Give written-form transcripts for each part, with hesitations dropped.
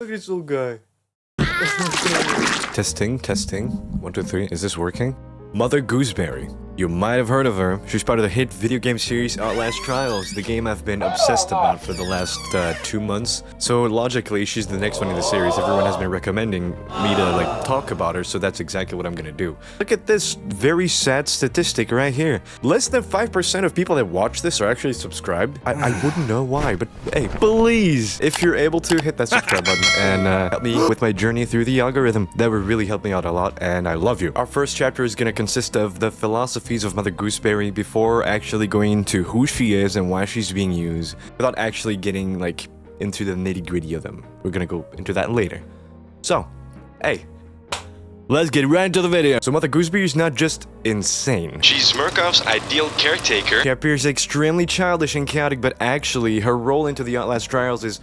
Look at this little guy. Testing. 1, 2, 3. Is this working? Mother Gooseberry. You might have heard of her. She's part of the hit video game series Outlast Trials, the game I've been obsessed about for the last 2 months. So logically, she's the next one in the series. Everyone has been recommending me to like talk about her, so that's exactly what I'm gonna do. Look at this very sad statistic right here. Less than 5% of people that watch this are actually subscribed. I wouldn't know why, but hey, please, if you're able to, hit that subscribe button and help me with my journey through the algorithm. That would really help me out a lot, and I love you. Our first chapter is gonna consist of the philosophies of Mother Gooseberry before actually going into who she is and why she's being used, without actually getting like into the nitty-gritty of them. We're gonna go into that later. So, hey, let's get right into the video. So Mother Gooseberry is not just insane. She's Murkoff's ideal caretaker. She appears extremely childish and chaotic, but actually her role into the Outlast Trials is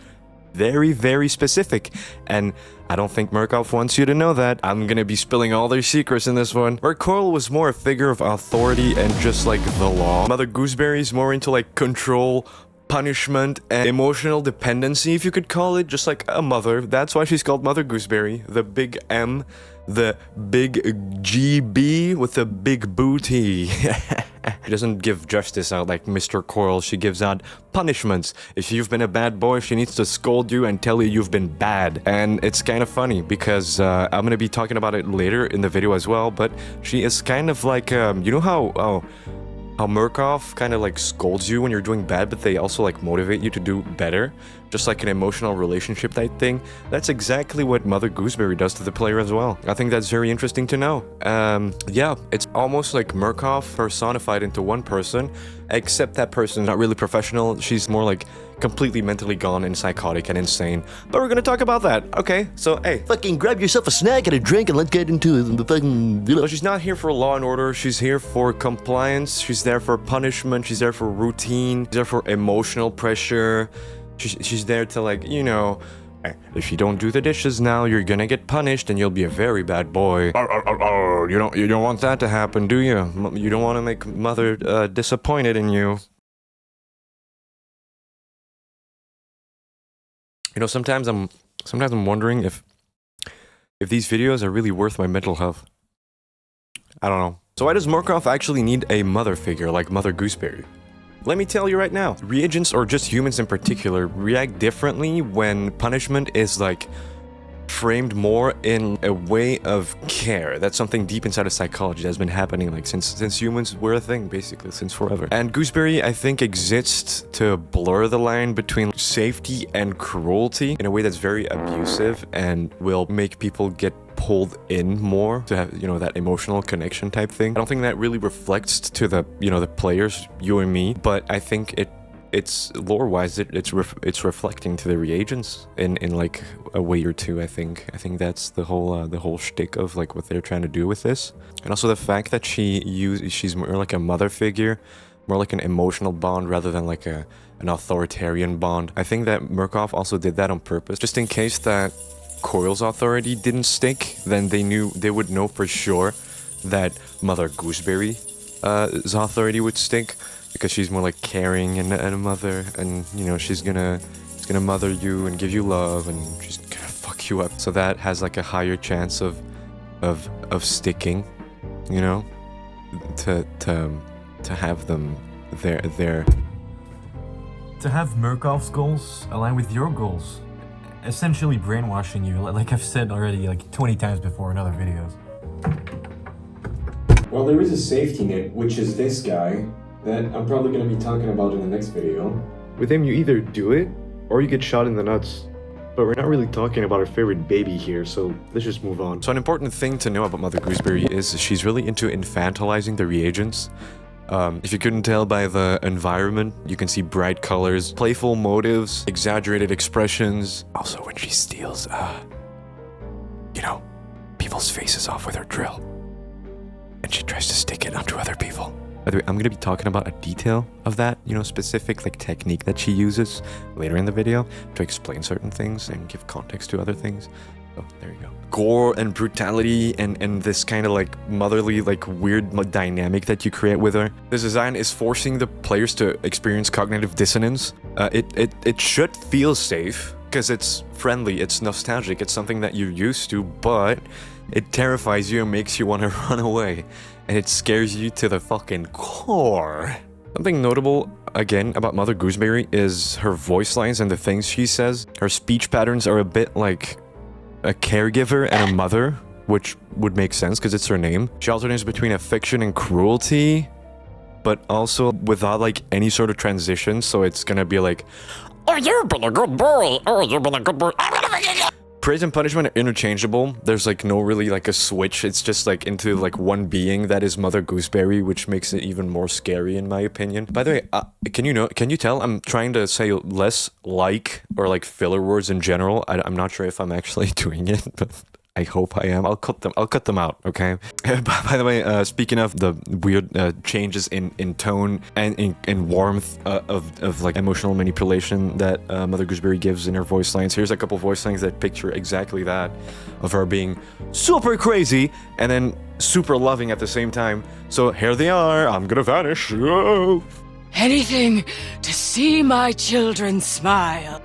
very specific, and I don't think Murkoff wants you to know that. I'm gonna be spilling all their secrets in this one. Where Coral was more a figure of authority and just like the law, Mother Gooseberry is more into like control, punishment, and emotional dependency, if you could call it, just like a mother. That's why she's called Mother Gooseberry. The big M, the big GB with the big booty. She doesn't give justice out like Mr. Coral, she gives out punishments. If you've been a bad boy, she needs to scold you and tell you you've been bad. And it's kind of funny because I'm gonna be talking about it later in the video as well, but she is kind of like, you know how Murkoff kind of like scolds you when you're doing bad, but they also like motivate you to do better, just like an emotional relationship type thing. That's exactly what Mother Gooseberry does to the player as well. I think that's very interesting to know. Yeah, it's almost like Murkoff personified into one person, except that person is not really professional. She's more like completely mentally gone and psychotic and insane. But we're gonna talk about that. Okay, so hey, Fucking grab yourself a snack and a drink and let's get into the fucking... so she's not here for law and order, she's here for compliance, she's there for punishment, she's there for routine, she's there for emotional pressure. She's there to like, you know, if you don't do the dishes now, you're gonna get punished and you'll be a very bad boy. You don't want that to happen, do you? You don't want to make Mother disappointed in you. You know, sometimes I'm wondering if these videos are really worth my mental health. I don't know. So why does Murkoff actually need a mother figure like Mother Gooseberry? Let me tell you right now, reagents, or just humans in particular, react differently when punishment is like framed more in a way of care. That's something deep inside of psychology that's been happening like since humans were a thing, basically, since forever. And Gooseberry, I think, exists to blur the line between safety and cruelty in a way that's very abusive and will make people get pulled in more to have, you know, that emotional connection type thing. I don't think that really reflects to the, you know, the players, you and me, but I think it's lore-wise, it's reflecting to the reagents in like a way or two. I think that's the whole shtick of like what they're trying to do with this, and also the fact that she's more like a mother figure, more like an emotional bond rather than like an authoritarian bond. I think that Murkoff also did that on purpose, just in case that Coral's authority didn't stick, then they would know for sure that Mother Gooseberry's authority would stick, because she's more like caring and a mother, and you know, she's gonna mother you and give you love, and she's gonna fuck you up. So that has like a higher chance of sticking, you know, to have them there. To have Murkoff's goals align with your goals, essentially brainwashing you, like I've said already like 20 times before in other videos. Well, there is a safety net, which is this guy that I'm probably going to be talking about in the next video. With him, you either do it or you get shot in the nuts. But we're not really talking about our favorite baby here, so let's just move on. So an important thing to know about Mother Gooseberry is she's really into infantilizing the reagents. If you couldn't tell by the environment, you can see bright colors, playful motives, exaggerated expressions. Also, when she steals, you know, people's faces off with her drill, and she tries to stick it onto other people. By the way, I'm going to be talking about a detail of that, you know, specific like technique that she uses later in the video to explain certain things and give context to other things. So there you go. Gore and brutality and this kind of like motherly, like weird dynamic that you create with her. This design is forcing the players to experience cognitive dissonance. It should feel safe, because it's friendly, it's nostalgic, it's something that you're used to, but it terrifies you and makes you want to run away. And it scares you to the fucking core. Something notable, again, about Mother Gooseberry is her voice lines and the things she says. Her speech patterns are a bit like a caregiver and a mother, which would make sense because it's her name. She alternates between affection and cruelty, but also without like any sort of transition, so it's gonna be like, oh, you've been a good boy. Oh, you've been a good boy. Praise and punishment are interchangeable. There's like no really like a switch. It's just like into like one being that is Mother Gooseberry, which makes it even more scary in my opinion. By the way, can you tell I'm trying to say less like or like filler words in general. I'm not sure if I'm actually doing it, but I hope I am. I'll cut them out, okay? By the way, speaking of the weird changes in tone and in warmth of like emotional manipulation that Mother Gooseberry gives in her voice lines, here's a couple voice lines that picture exactly that, of her being super crazy and then super loving at the same time. So here they are. I'm gonna vanish. Anything to see my children smile.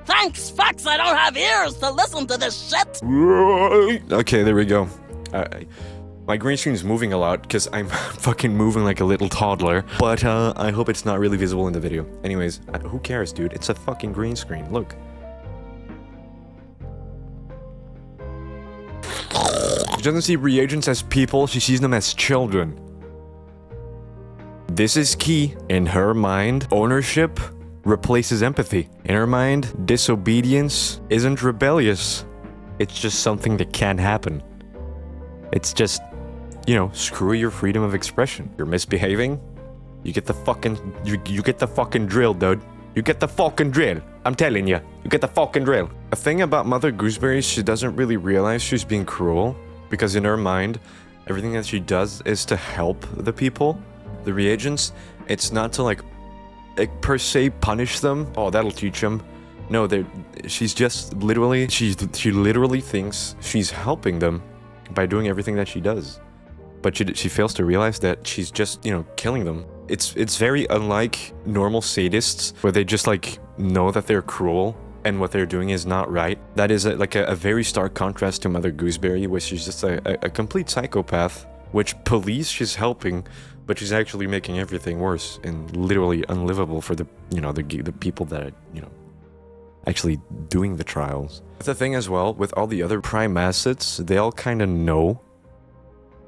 Thanks, fucks, I don't have ears to listen to this shit! Okay, there we go. My green screen is moving a lot because I'm fucking moving like a little toddler, but I hope it's not really visible in the video. Anyways, who cares, dude? It's a fucking green screen, look. She doesn't see reagents as people, she sees them as children. This is key. In her mind, ownership replaces empathy. In her mind, disobedience isn't rebellious. It's just something that can happen. It's just, you know, screw your freedom of expression. You're misbehaving, you get the fucking, you get the fucking drill, dude. You get the fucking drill. I'm telling you, you get the fucking drill. A thing about Mother Gooseberry, she doesn't really realize she's being cruel, because in her mind, everything that she does is to help the people, the reagents. It's not to like per se punish them. Oh, that'll teach them. No, she's just literally, she literally thinks she's helping them by doing everything that she does. But she fails to realize that she's just, you know, killing them. It's very unlike normal sadists, where they just like know that they're cruel and what they're doing is not right. That is like a very stark contrast to Mother Gooseberry, where she's just a complete psychopath, which police she's helping, but she's actually making everything worse and literally unlivable for the, you know, the people that are, you know, actually doing the trials. The thing as well, with all the other prime assets, they all kind of know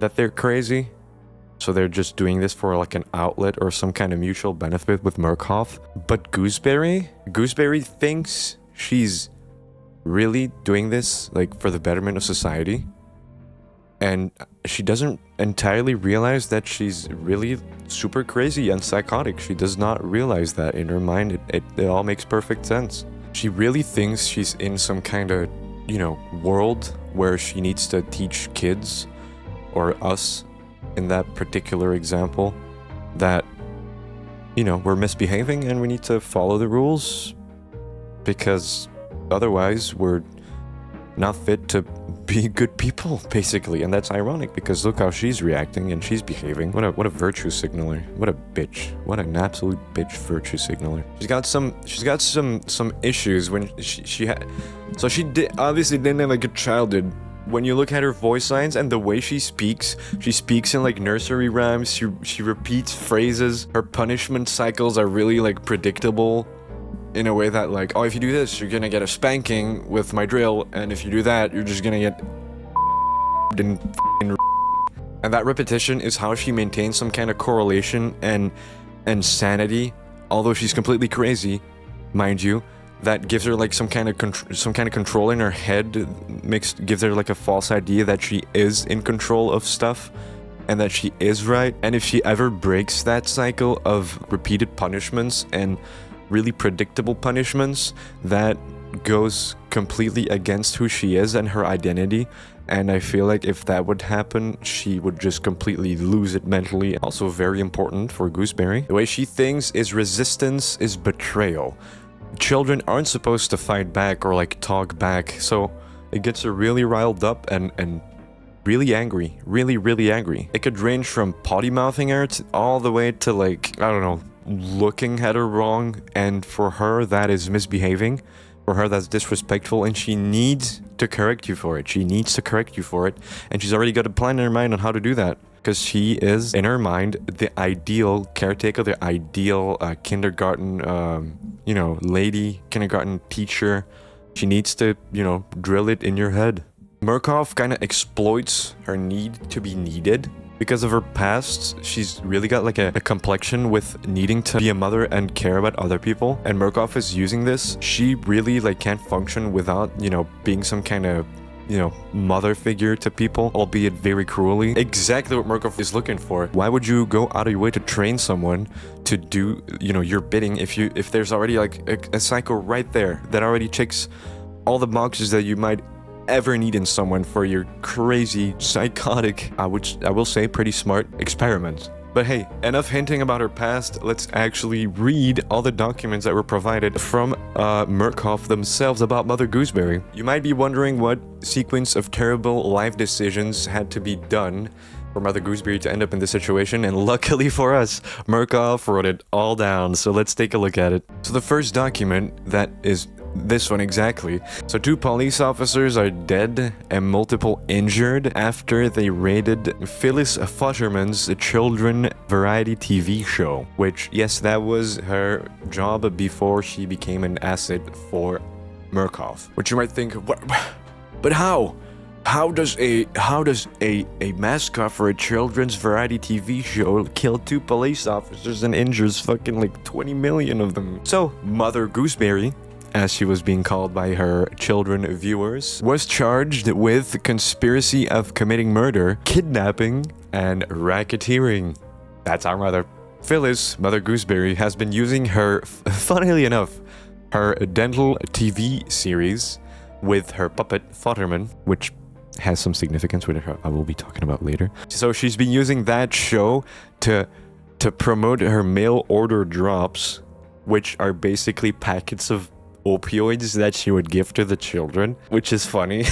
that they're crazy. So they're just doing this for like an outlet or some kind of mutual benefit with Murkoff. But Gooseberry thinks she's really doing this like for the betterment of society. And she doesn't entirely realize that she's really super crazy and psychotic. She does not realize that in her mind. It all makes perfect sense. She really thinks she's in some kind of, you know, world where she needs to teach kids, or us in that particular example, that, you know, we're misbehaving and we need to follow the rules, because otherwise we're not fit to be good people, basically. And that's ironic, because look how she's reacting and she's behaving. What a virtue signaler. What a bitch. What an absolute bitch virtue signaler. She's got some issues when she had, so she obviously didn't have a good childhood. When you look at her voice lines and the way she speaks in like nursery rhymes. She repeats phrases. Her punishment cycles are really like predictable, in a way that like, oh, if you do this, you're gonna get a spanking with my drill, and if you do that, you're just gonna get and that repetition is how she maintains some kind of correlation and sanity, although she's completely crazy, mind you. That gives her like some kind of control in her head, gives her like a false idea that she is in control of stuff and that she is right. And if she ever breaks that cycle of repeated punishments and really predictable punishments, that goes completely against who she is and her identity. And I feel like if that would happen, she would just completely lose it mentally. Also very important for Gooseberry. The way she thinks is resistance is betrayal. Children aren't supposed to fight back or like talk back, so it gets her really riled up and really angry, really angry. It could range from potty mouthing her all the way to like, I don't know, looking at her wrong, and for her that is misbehaving, For her, that's disrespectful, and she needs to correct you for it. She needs to correct you for it, and she's already got a plan in her mind on how to do that. Because she is, in her mind, the ideal caretaker, the ideal kindergarten, lady, kindergarten teacher. She needs to, drill it in your head. Murkoff kind of exploits her need to be needed. Because of her past, she's really got like a complexion with needing to be a mother and care about other people. And Murkoff is using this. She really like can't function without, being some kind of mother figure to people, albeit very cruelly. Exactly what Murkoff is looking for. Why would you go out of your way to train someone to do, your bidding if there's already like a psycho right there that already checks all the boxes that you might ever need in someone for your crazy, psychotic, I will say pretty smart experiments. But hey, enough hinting about her past, let's actually read all the documents that were provided from Murkoff themselves about Mother Gooseberry. You might be wondering what sequence of terrible life decisions had to be done for Mother Gooseberry to end up in this situation, and luckily for us, Murkoff wrote it all down, so let's take a look at it. So the first document, that is this one exactly. So 2 police officers are dead and multiple injured after they raided Phyllis Futterman's children variety TV show, which, yes, that was her job before she became an asset for Murkoff. Which you might think, what? But how? How does a mascot for a children's variety TV show kill 2 police officers and injures fucking like 20 million of them? So Mother Gooseberry, as she was being called by her children viewers, was charged with conspiracy of committing murder, kidnapping, and racketeering. That's our mother. Phyllis, Mother Gooseberry, has been using her, funnily enough, her dental TV series with her puppet Futterman, which has some significance with her I will be talking about later. So she's been using that show to promote her mail order drops, which are basically packets of opioids that she would give to the children, which is funny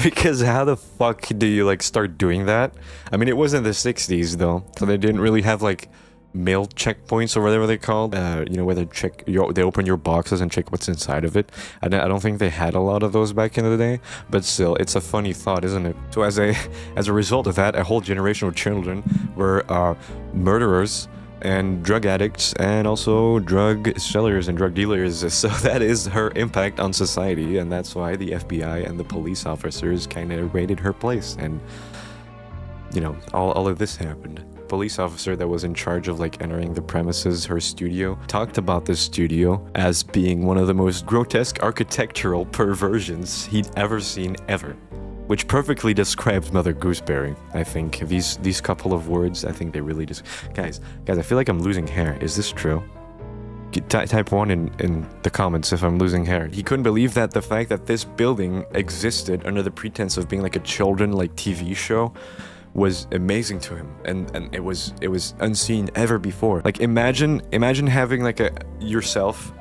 because how the fuck do you like start doing that? I mean, it was in the 60s though, so they didn't really have like mail checkpoints or whatever they're called, where they open your boxes and check what's inside of it. I don't think they had a lot of those back in the day, but still, it's a funny thought, isn't it? So as a result of that, a whole generation of children were murderers and drug addicts and also drug sellers and drug dealers. So that is her impact on society, and that's why the FBI and the police officers kind of raided her place, and all of this happened. Police officer that was in charge of like entering the premises, her studio, talked about this studio as being one of the most grotesque architectural perversions he'd ever seen ever, which perfectly describes Mother Gooseberry. I think these couple of words, I think they really just... Guys, I feel like I'm losing hair. Is this true? Type 1 in the comments if I'm losing hair. He couldn't believe that the fact that this building existed under the pretense of being like a children like TV show was amazing to him, and it was unseen ever before. Like imagine having like yourself,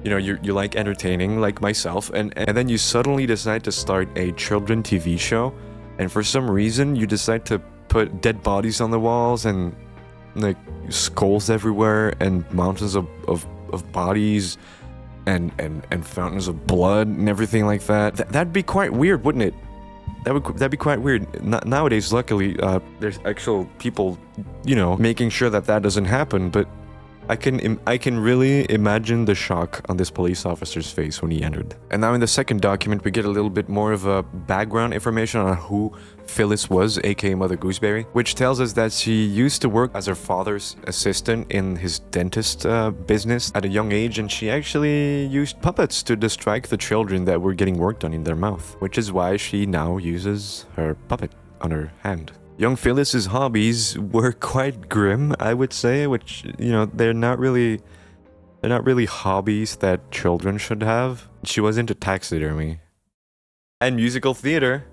you like entertaining like myself, and then you suddenly decide to start a children TV show, and for some reason you decide to put dead bodies on the walls and like skulls everywhere and mountains of bodies and fountains of blood and everything like that. That'd be quite weird, wouldn't it? That'd be quite weird. Nowadays, luckily, there's actual people, making sure that doesn't happen. But I can really imagine the shock on this police officer's face when he entered. And now in the second document, we get a little bit more of a background information on who Phyllis was, aka Mother Gooseberry, which tells us that she used to work as her father's assistant in his dentist business at a young age, and she actually used puppets to distract the children that were getting work done in their mouth, which is why she now uses her puppet on her hand. Young Phyllis's hobbies were quite grim, I would say, which, they're not really hobbies that children should have. She was into taxidermy and musical theater.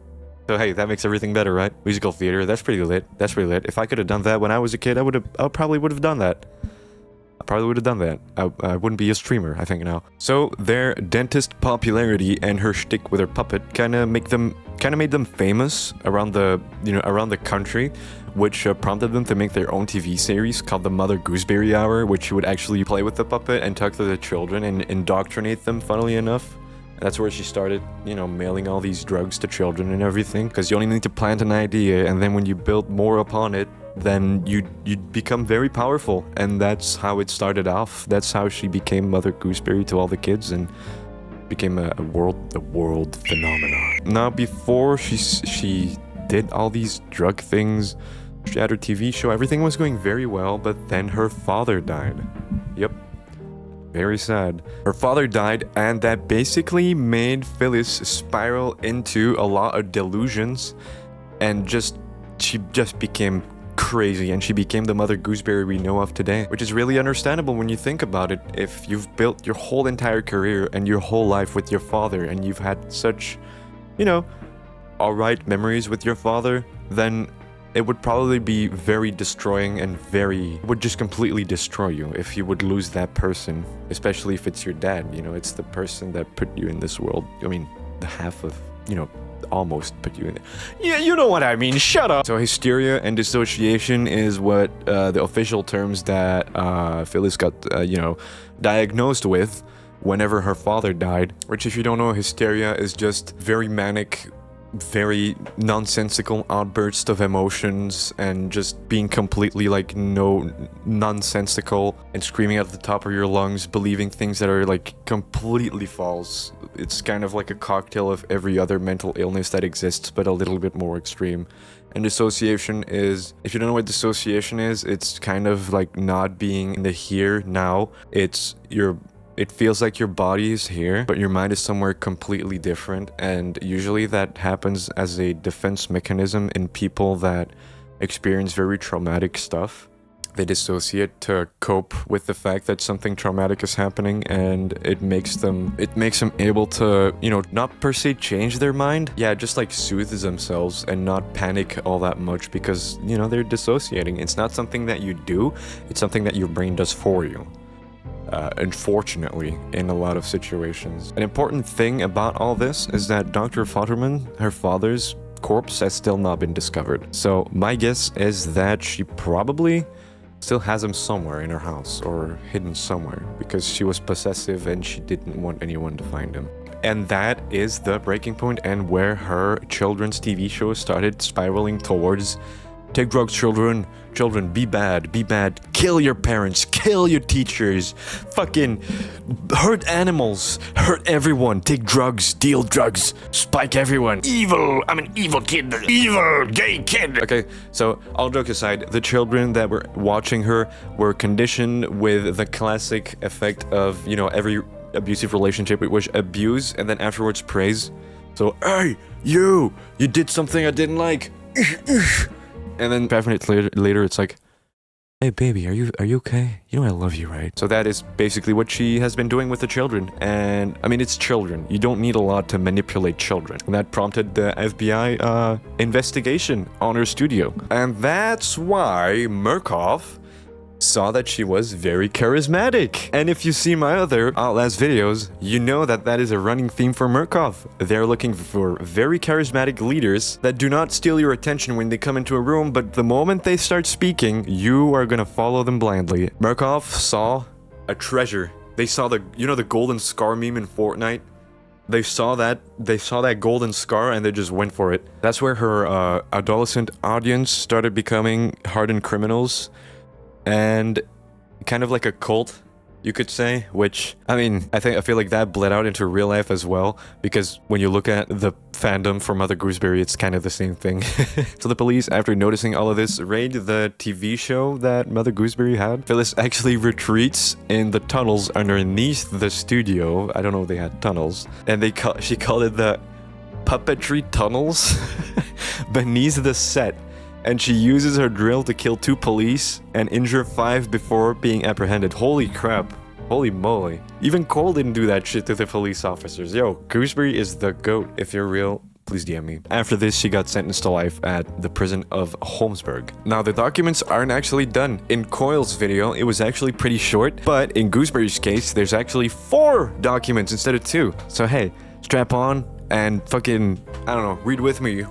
So hey, that makes everything better, right? Musical theater, that's pretty lit. If I could have done that when I was a kid, I probably would have done that. I wouldn't be a streamer, I think now. So their dentist popularity and her shtick with her puppet kind of kind of made them famous around the, around the country, which prompted them to make their own TV series called the Mother Gooseberry Hour, which would actually play with the puppet and talk to the children and indoctrinate them, funnily enough. That's where she started, mailing all these drugs to children and everything, because you only need to plant an idea, and then when you build more upon it, then you'd become very powerful. And that's how it started off. That's how she became Mother Gooseberry to all the kids and became a world phenomenon. Now, before she did all these drug things, she had her TV show, everything was going very well, but then her father died. Yep. Very sad. Her father died, and that basically made Phyllis spiral into a lot of delusions, and she just became crazy, and she became the Mother Gooseberry we know of today, which is really understandable when you think about it. If you've built your whole entire career and your whole life with your father, and you've had such, alright memories with your father, then it would probably be very destroying and would just completely destroy you if you would lose that person, especially if it's your dad, it's the person that put you in this world. I mean, the half of, almost put you in it. Yeah, you know what I mean, shut up! So hysteria and dissociation is what the official terms that Phyllis got, diagnosed with whenever her father died, which, if you don't know, hysteria is just very manic, very nonsensical outbursts of emotions and just being completely nonsensical and screaming at the top of your lungs, believing things that are completely false. It's kind of like a cocktail of every other mental illness that exists, but a little bit more extreme. And dissociation is, if you don't know what dissociation is, it's kind of like not being in the here now. It feels like your body is here, but your mind is somewhere completely different, and usually that happens as a defense mechanism in people that experience very traumatic stuff. They dissociate to cope with the fact that something traumatic is happening, and it makes them able to, not per se change their mind. Yeah, just soothe themselves and not panic all that much because, they're dissociating. It's not something that you do, it's something that your brain does for you. Unfortunately, in a lot of situations. An important thing about all this is that Dr. Futterman, her father's corpse, has still not been discovered. So my guess is that she probably still has him somewhere in her house or hidden somewhere because she was possessive and she didn't want anyone to find him. And that is the breaking point and where her children's TV show started spiraling towards. Take drugs, children. Children, be bad. Kill your parents. Kill your teachers. Fucking hurt animals. Hurt everyone. Take drugs. Deal drugs. Spike everyone. Evil. I'm an evil kid. Evil gay kid. Okay, so all jokes aside, the children that were watching her were conditioned with the classic effect of, every abusive relationship, it was abuse and then afterwards praise. So, hey, you did something I didn't like. And then 5 minutes later, it's like, hey baby, are you okay? I love you, right? So that is basically what she has been doing with the children. And I mean, it's children. You don't need a lot to manipulate children. And that prompted the FBI investigation on her studio. And that's why Murkoff saw that she was very charismatic. And if you see my other Outlast videos, you know that is a running theme for Murkoff. They're looking for very charismatic leaders that do not steal your attention when they come into a room, but the moment they start speaking, you are gonna follow them blindly. Murkoff saw a treasure. They saw the golden scar meme in Fortnite. They saw that golden scar and they just went for it. That's where her adolescent audience started becoming hardened criminals. And kind of like a cult, you could say, which, I mean, I feel like that bled out into real life as well, because when you look at the fandom for Mother Gooseberry, it's kind of the same thing. So the police, after noticing all of this, raid the TV show that Mother Gooseberry had. Phyllis actually retreats in the tunnels underneath the studio. I don't know if they had tunnels. And she called it the puppetry tunnels beneath the set. And she uses her drill to kill 2 police and injure 5 before being apprehended. Holy crap. Holy moly. Even Cole didn't do that shit to the police officers. Yo, Gooseberry is the GOAT. If you're real, please DM me. After this, she got sentenced to life at the prison of Holmesburg. Now, the documents aren't actually done. In Coyle's video, it was actually pretty short, but in Gooseberry's case, there's actually 4 documents instead of 2. So hey, strap on and fucking I don't know, read with me.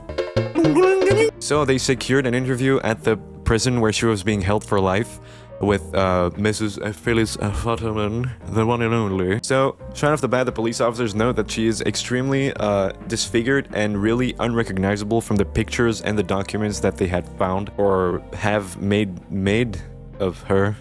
So they secured an interview at the prison where she was being held for life with Mrs. Phyllis Futterman, the one and only. So, right off the bat, the police officers know that she is extremely disfigured and really unrecognizable from the pictures and the documents that they had found or have made of her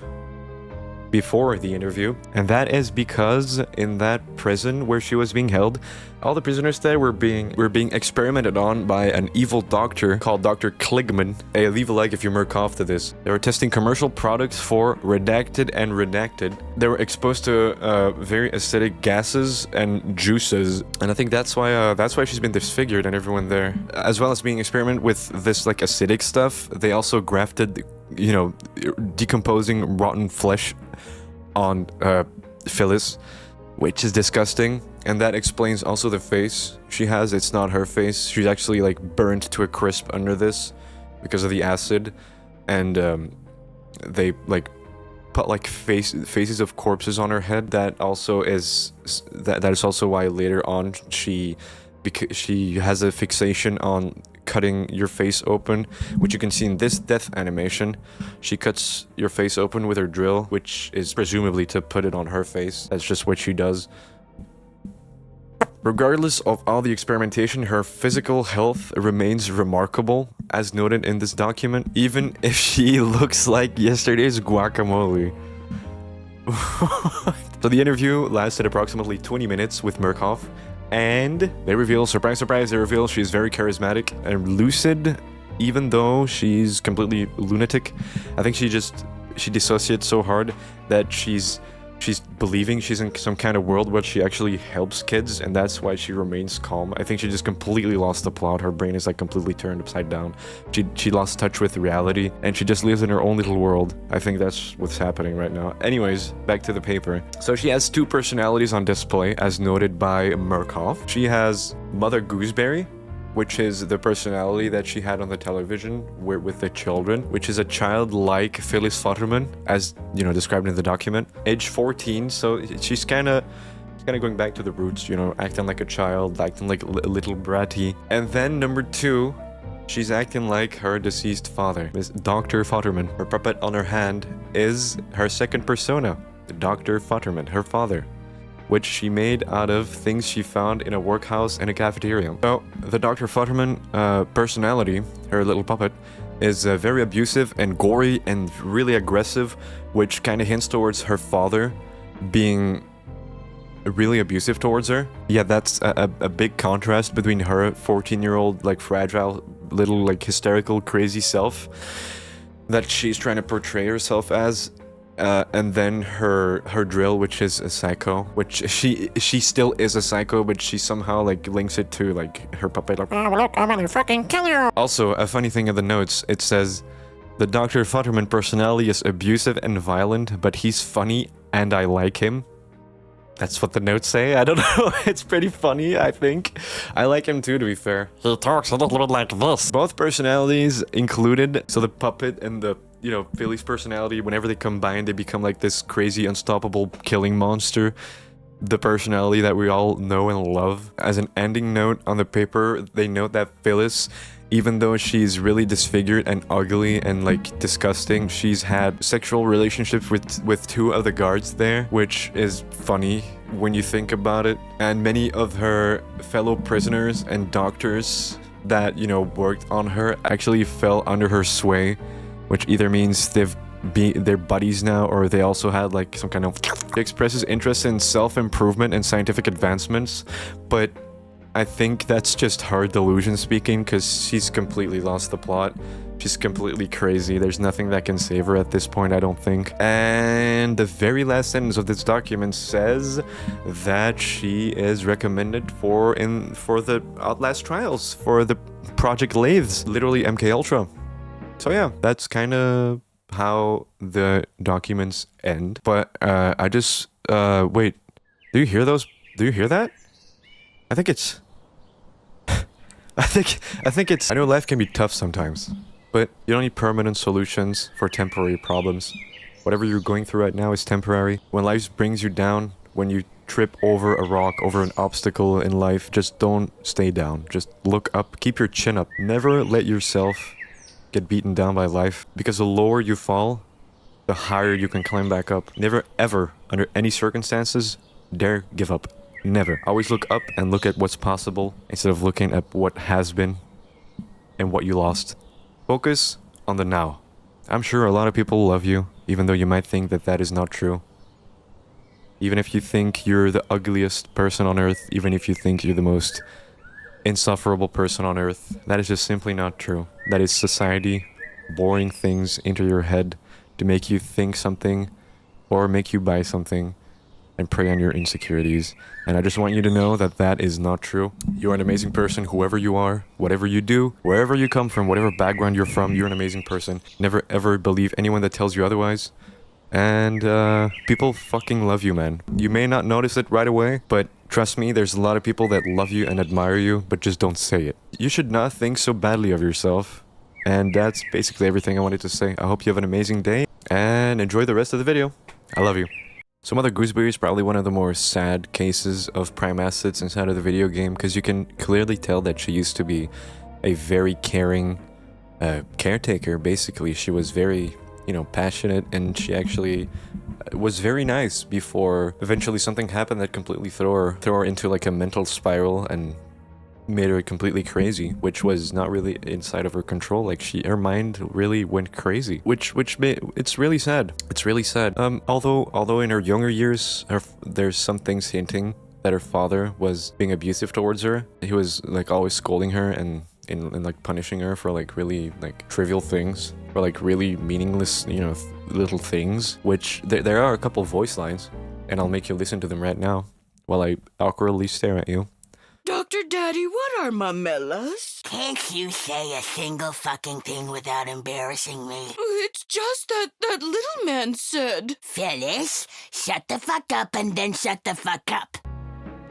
before the interview. And that is because in that prison where she was being held, all the prisoners there were being experimented on by an evil doctor called Dr. Kligman. Hey, leave a like if you murk off to this. They were testing commercial products for redacted and redacted. They were exposed to very acidic gases and juices, and I think that's why she's been disfigured and everyone there. As well as being experimented with this like acidic stuff, they also grafted, you know, decomposing rotten flesh on Phyllis, which is disgusting. And that explains also the face she has. It's not her face. She's actually like burned to a crisp under this because of the acid. And they like put like faces of corpses on her head. That also is that is also why later on she has a fixation on cutting your face open, which you can see in this death animation. She cuts your face open with her drill, which is presumably to put it on her face. That's just what she does. Regardless of all the experimentation, her physical health remains remarkable, as noted in this document, even if she looks like yesterday's guacamole. So the interview lasted approximately 20 minutes with Murkoff, and they reveal, surprise, surprise, they reveal she's very charismatic and lucid, even though she's completely lunatic. I think she dissociates so hard that she's believing she's in some kind of world where she actually helps kids, and that's why she remains calm. I think she just completely lost the plot. Her brain is like completely turned upside down. She lost touch with reality, and she just lives in her own little world. I think that's what's happening right now. Anyways, back to the paper. So she has two personalities on display, as noted by Murkoff. She has Mother Gooseberry, which is the personality that she had on the television with the children, which is a child-like Phyllis Futterman, as you know, described in the document. Age 14, so she's kind of going back to the roots, you know, acting like a child, acting like a little bratty. And then number two, she's acting like her deceased father, Miss Dr. Futterman. Her puppet on her hand is her second persona, Dr. Futterman, her father, which she made out of things she found in a workhouse and a cafeteria. So, the Dr. Futterman personality, her little puppet, is very abusive and gory and really aggressive, which kind of hints towards her father being really abusive towards her. Yeah, that's a big contrast between her 14-year-old, like, fragile, little, like, hysterical, crazy self that she's trying to portray herself as, and then her drill, which is a psycho, which she still is a psycho, but she somehow like links it to like her puppet, like, oh, look, I'm gonna fucking kill you. Also, a funny thing in the notes, it says the Dr. Futterman personality is abusive and violent, but he's funny and I like him. That's what the notes say. I don't know. It's pretty funny, I think. I like him too, to be fair. He talks a little bit like this. Both personalities included, so the puppet and the, you know, Philly's personality, whenever they combine, they become like this crazy, unstoppable killing monster. The personality that we all know and love. As an ending note on the paper, they note that Phyllis, even though she's really disfigured and ugly and like disgusting, she's had sexual relationships with two of the guards there, which is funny when you think about it. And many of her fellow prisoners and doctors that, you know, worked on her actually fell under her sway, which either means they're buddies now, or they also had like some kind of... She expresses interest in self-improvement and scientific advancements, but I think that's just her delusion speaking, because she's completely lost the plot. She's completely crazy. There's nothing that can save her at this point, I don't think. And the very last sentence of this document says that she is recommended for the Outlast trials, for the Project Lathes, literally MK Ultra. So yeah, that's kind of how the documents end. But I just wait. Do you hear those? Do you hear that? I think it's... I think it's... I know life can be tough sometimes, but you don't need permanent solutions for temporary problems. Whatever you're going through right now is temporary. When life brings you down, when you trip over a rock, over an obstacle in life, just don't stay down. Just look up, keep your chin up. Never let yourself get beaten down by life, because the lower you fall, the higher you can climb back up. Never ever, under any circumstances, dare give up. Never. Always look up and look at what's possible instead of looking at what has been and what you lost. Focus on the now. I'm sure a lot of people love you, even though you might think that that is not true. Even if you think you're the ugliest person on earth, even if you think you're the most insufferable person on earth, that is just simply not true. That is society boring things into your head to make you think something or make you buy something and prey on your insecurities. And I just want you to know that that is not true. You're an amazing person, whoever you are, whatever you do, wherever you come from, whatever background you're from, you're an amazing person. Never ever believe anyone that tells you otherwise. And people fucking love you, man. You may not notice it right away, but trust me, there's a lot of people that love you and admire you, but just don't say it. You should not think so badly of yourself. And that's basically everything I wanted to say. I hope you have an amazing day and enjoy the rest of the video. I love you. So Mother Gooseberry is probably one of the more sad cases of prime assets inside of the video game, because you can clearly tell that she used to be a very caring caretaker. Basically, she was very, you know, passionate, and she actually was very nice before eventually something happened that completely threw her into like a mental spiral and made her completely crazy, which was not really inside of her control. Like her mind really went crazy, which made it's really sad. It's really sad. Although in her younger years, there's some things hinting that her father was being abusive towards her. He was like always scolding her and like punishing her for like really like trivial things, or like really meaningless, you know, little things. Which there are a couple voice lines, and I'll make you listen to them right now while I awkwardly stare at you. Dr. Daddy, what are mamellas? Can't you say a single fucking thing without embarrassing me? It's just that little man said. Phyllis, shut the fuck up and then shut the fuck up.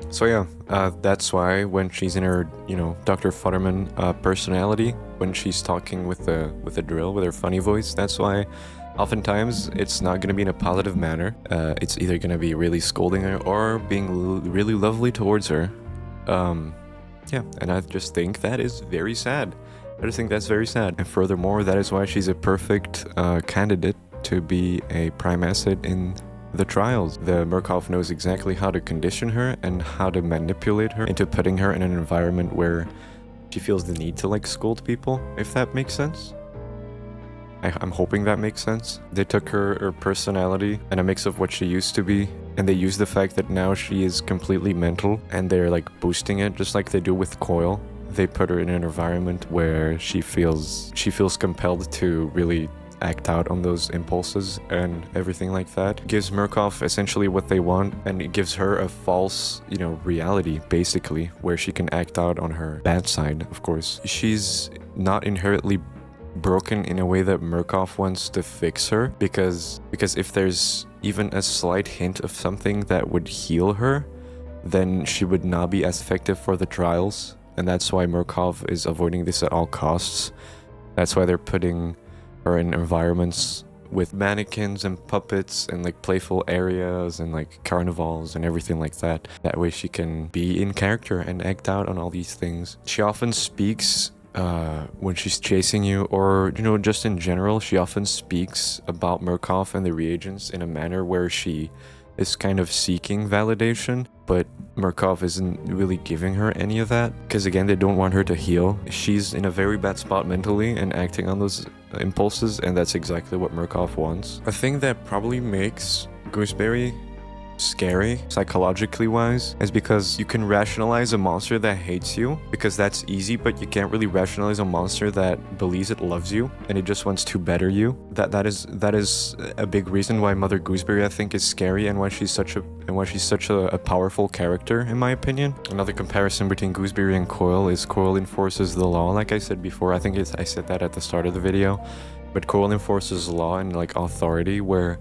So yeah, that's why when she's in her, you know, Dr. Futterman personality, when she's talking with the drill, with her funny voice, that's why oftentimes it's not going to be in a positive manner. It's either going to be really scolding her or being really lovely towards her. Yeah, and I just think that is very sad. I just think that's very sad. And furthermore, that is why she's a perfect candidate to be a prime asset in the trials. The Murkoff knows exactly how to condition her and how to manipulate her into putting her in an environment where she feels the need to like scold people, if that makes sense. I'm hoping that makes sense. They took her personality and a mix of what she used to be, and they used the fact that now she is completely mental, and they're like boosting it just like they do with Coil. They put her in an environment where she feels compelled to really act out on those impulses and everything like that. It gives Murkoff essentially what they want, and it gives her a false, you know, reality basically, where she can act out on her bad side. Of course, she's not inherently broken in a way that Murkoff wants to fix her, because if there's even a slight hint of something that would heal her, then she would not be as effective for the trials. And that's why Murkoff is avoiding this at all costs. That's why they're putting her in environments with mannequins and puppets and like playful areas and like carnivals and everything like that. That way she can be in character and act out on all these things. She often speaks when she's chasing you, or, you know, just in general, she often speaks about Murkoff and the reagents in a manner where she is kind of seeking validation, but Murkoff isn't really giving her any of that, because again, they don't want her to heal. She's in a very bad spot mentally and acting on those impulses, and that's exactly what Murkoff wants. A thing that probably makes Gooseberry scary, psychologically wise, is because you can rationalize a monster that hates you, because that's easy, but you can't really rationalize a monster that believes it loves you and it just wants to better you. That is a big reason why Mother Gooseberry, I think, is scary, and why she's such a powerful character, in my opinion. Another comparison between Gooseberry and Coil is Coil enforces the law, like I said before. I think I said that at the start of the video, but Coil enforces law and like authority, where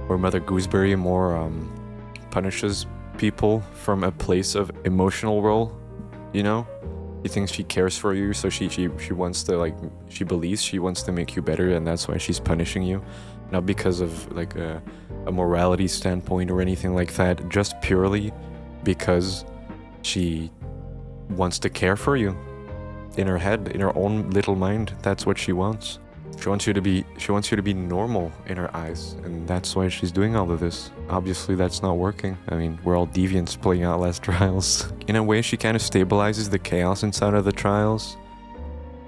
Mother Gooseberry more punishes people from a place of emotional role, you know? She thinks she cares for you, so she wants to, like, she believes she wants to make you better, and that's why she's punishing you. Not because of like a morality standpoint or anything like that, just purely because she wants to care for you. In her head, in her own little mind, that's what she wants. She wants you to be normal in her eyes, and that's why she's doing all of this. Obviously, that's not working. I mean, we're all deviants playing Outlast Trials. In a way, she kind of stabilizes the chaos inside of the trials,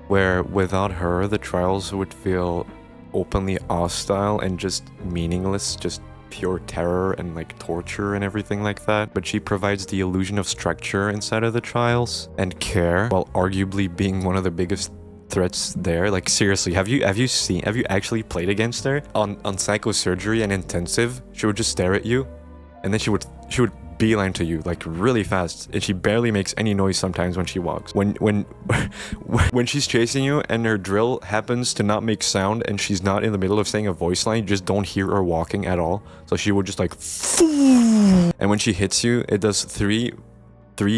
where without her, the trials would feel openly hostile and just meaningless, just pure terror and like torture and everything like that. But she provides the illusion of structure inside of the trials and care, while arguably being one of the biggest threats there. Like, seriously, have you actually played against her on psychosurgery and intensive? She would just stare at you, and then she would beeline to you like really fast, and she barely makes any noise sometimes when she walks. When she's chasing you and her drill happens to not make sound and she's not in the middle of saying a voice line, you just don't hear her walking at all. So she would just like, and when she hits you, it does three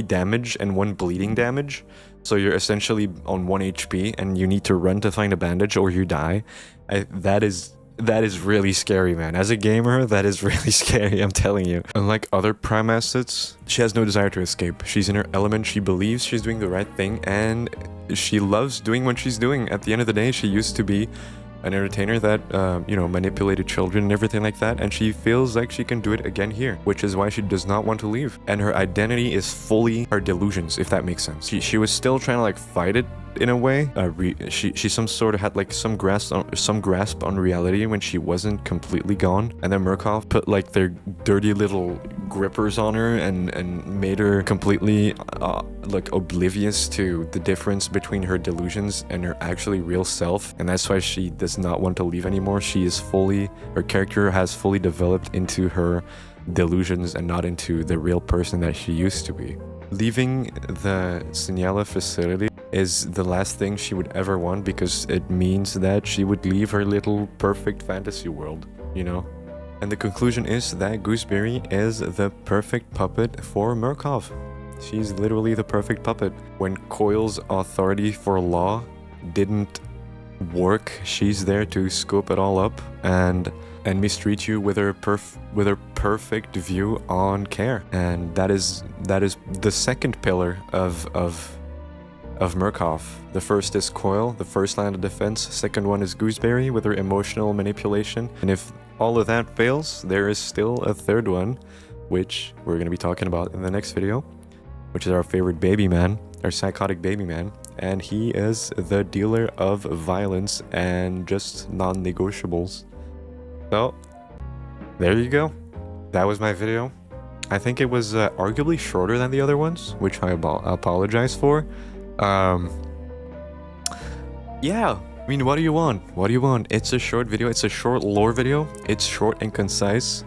damage and 1 bleeding damage. So you're essentially on 1 HP and you need to run to find a bandage or you die. That is really scary, man. As a gamer, that is really scary, I'm telling you. Unlike other prime assets, she has no desire to escape. She's in her element, she believes she's doing the right thing, and she loves doing what she's doing. At the end of the day, she used to be an entertainer that, you know, manipulated children and everything like that, and she feels like she can do it again here, which is why she does not want to leave. And her identity is fully her delusions, if that makes sense. She was still trying to like fight it in a way. She some sort of had like some grasp on reality when she wasn't completely gone, and then Murkoff put like their dirty little grippers on her and made her completely like oblivious to the difference between her delusions and her actually real self. And that's why she does not want to leave anymore. Her character has fully developed into her delusions and not into the real person that she used to be. Leaving the Signala facility is the last thing she would ever want, because it means that she would leave her little perfect fantasy world, you know? And the conclusion is that Gooseberry is the perfect puppet for Murkoff. She's literally the perfect puppet. When Coil's authority for law didn't work, she's there to scoop it all up and mistreat you with her perfect view on care. And that is the second pillar of Murkoff. The first is Coil, the first line of defense. Second one is Gooseberry with her emotional manipulation. And if all of that fails, there is still a third one, which we're going to be talking about in the next video, which is our favorite baby man, our psychotic baby man. And he is the dealer of violence and just non-negotiables. So, there you go. That was my video. I think it was arguably shorter than the other ones, which I apologize for. Yeah, I mean, what do you want? What do you want? It's a short video. It's a short lore video. It's short and concise.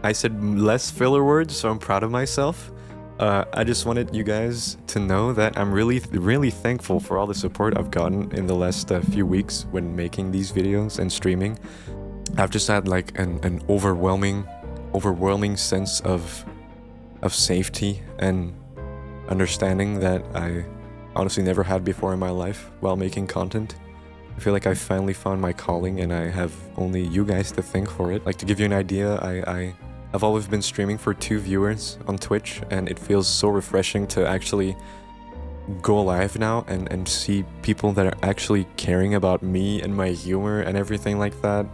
I said less filler words, so I'm proud of myself. I just wanted you guys to know that I'm really thankful for all the support I've gotten in the last few weeks when making these videos and streaming. I've just had like an overwhelming sense of safety and understanding that I honestly never had before in my life while making content. I feel like I finally found my calling, and I have only you guys to thank for it. Like, to give you an idea, I've always been streaming for 2 viewers on Twitch, and it feels so refreshing to actually go live now and see people that are actually caring about me and my humor and everything like that.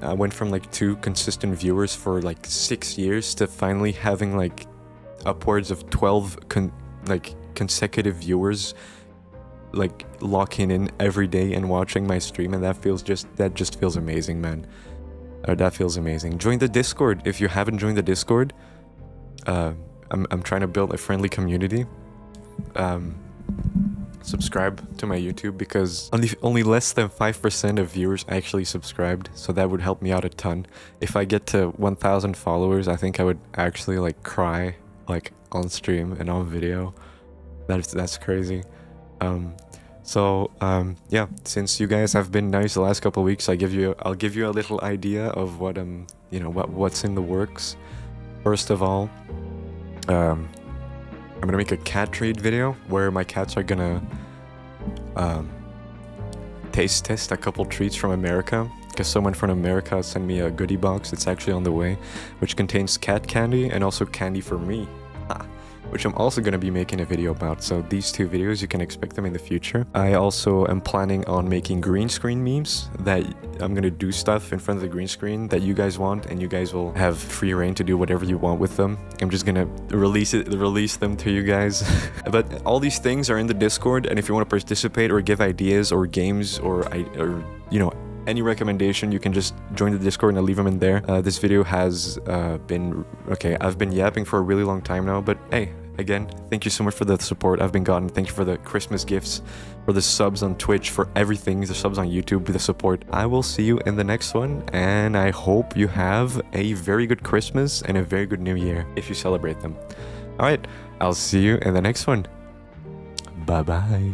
I went from like 2 consistent viewers for like 6 years to finally having like upwards of 12 consecutive viewers like locking in every day and watching my stream, and that just feels amazing, man. That feels amazing. Join the Discord if you haven't joined the Discord. I'm trying to build a friendly community. Subscribe to my YouTube, because only less than 5% of viewers actually subscribed, so that would help me out a ton. If I get to 1,000 followers, I think I would actually like cry like on stream and on video. That's crazy. Yeah, since you guys have been nice the last couple of weeks, I'll give you a little idea of what what's in the works. First of all, I'm gonna make a cat treat video where my cats are gonna taste test a couple treats from America, because someone from America sent me a goodie box. It's actually on the way, which contains cat candy and also candy for me, which I'm also going to be making a video about. So these two videos, you can expect them in the future. I also am planning on making green screen memes that I'm going to do stuff in front of the green screen that you guys want, and you guys will have free reign to do whatever you want with them. I'm just going to release them to you guys. But all these things are in the Discord, and if you want to participate or give ideas or games or you know, any recommendation, you can just join the Discord and I'll leave them in there. This video has been... Okay, I've been yapping for a really long time now, but hey, again, thank you so much for the support I've been gotten. Thank you for the Christmas gifts, for the subs on Twitch, for everything, the subs on YouTube, the support. I will see you in the next one, and I hope you have a very good Christmas and a very good New Year, if you celebrate them. Alright, I'll see you in the next one. Bye-bye.